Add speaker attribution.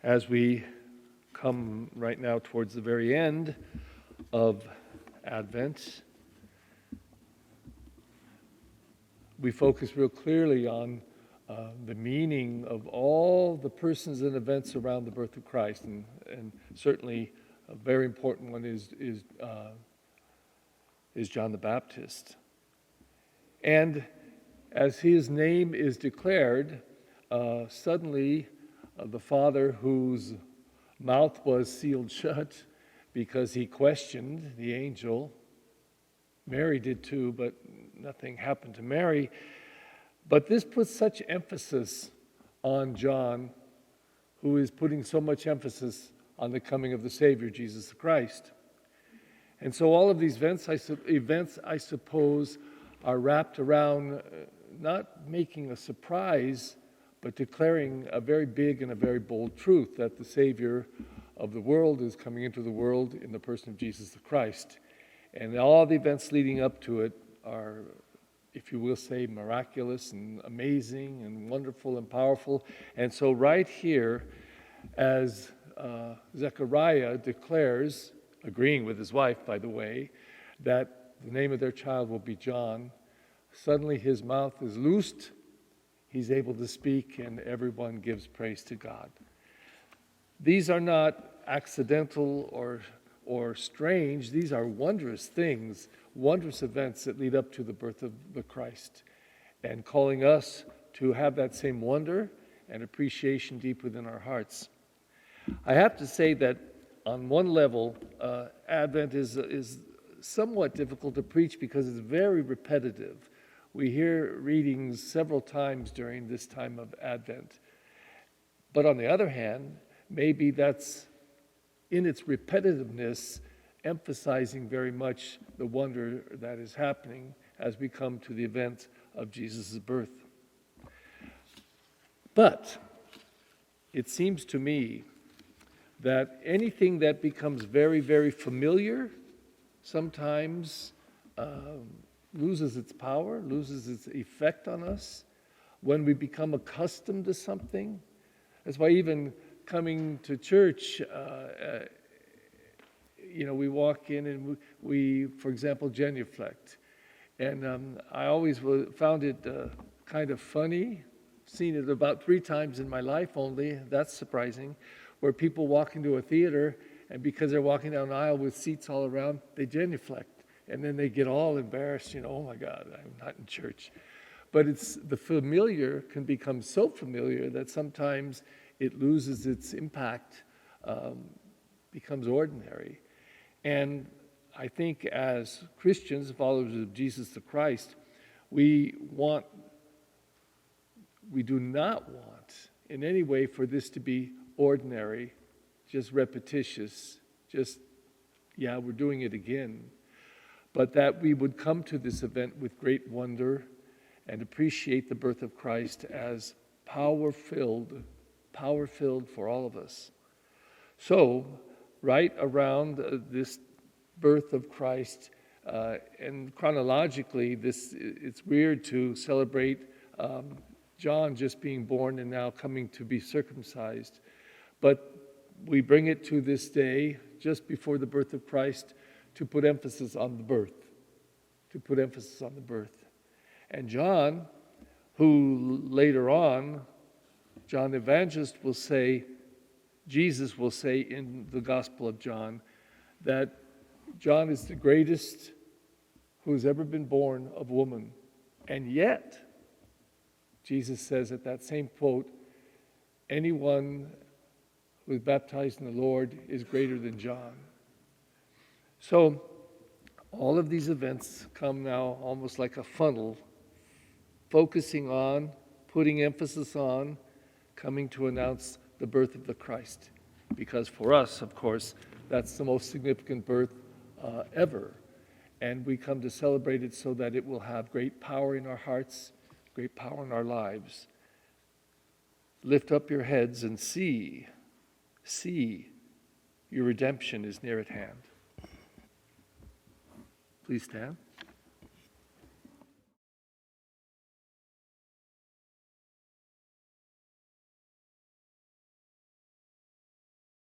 Speaker 1: As we come right now towards the very end of Advent, we focus real clearly on the meaning of all the persons and events around the birth of Christ, and certainly a very important one is John the Baptist. And as his name is declared, suddenly the father whose mouth was sealed shut because he questioned the angel, Mary did too, but nothing happened to Mary. But this puts such emphasis on John, who is putting so much emphasis on the coming of the Savior, Jesus Christ. And so all of these events, I suppose, are wrapped around not making a surprise, but declaring a very big and a very bold truth that the Savior of the world is coming into the world in the person of Jesus the Christ. And all the events leading up to it are, if you will say, miraculous and amazing and wonderful and powerful. And so right here, as Zechariah declares, agreeing with his wife, by the way, that the name of their child will be John, suddenly his mouth is loosed, he's able to speak, and everyone gives praise to God. These are not accidental or strange. These are wondrous things, wondrous events that lead up to the birth of the Christ, and calling us to have that same wonder and appreciation deep within our hearts. I have to say that on one level, Advent is somewhat difficult to preach because it's very repetitive. We hear readings several times during this time of Advent. But on the other hand, maybe that's in its repetitiveness, emphasizing very much the wonder that is happening as we come to the event of Jesus' birth. But it seems to me that anything that becomes very, very familiar sometimes loses its power, loses its effect on us. When we become accustomed to something, that's why even coming to church, we walk in and we, for example, genuflect. And I always found it kind of funny, seen it about 3 times in my life only, that's surprising, where people walk into a theater and because they're walking down an aisle with seats all around, they genuflect. And then they get all embarrassed, oh my God, I'm not in church. But the familiar can become so familiar that sometimes it loses its impact, becomes ordinary. And I think as Christians, followers of Jesus the Christ, we do not want in any way for this to be ordinary, just repetitious, we're doing it again. But that we would come to this event with great wonder and appreciate the birth of Christ as power-filled for all of us. So, right around this birth of Christ, and chronologically, it's weird to celebrate John just being born and now coming to be circumcised. But we bring it to this day, just before the birth of Christ, to put emphasis on the birth. And John, who later on, John the Evangelist will say, Jesus will say in the Gospel of John, that John is the greatest who has ever been born of woman. And yet, Jesus says at that same quote, anyone who is baptized in the Lord is greater than John. So, all of these events come now almost like a funnel, focusing on, putting emphasis on, coming to announce the birth of the Christ. Because for us, of course, that's the most significant birth ever. And we come to celebrate it so that it will have great power in our hearts, great power in our lives. Lift up your heads and see, your redemption is near at hand. Please stand.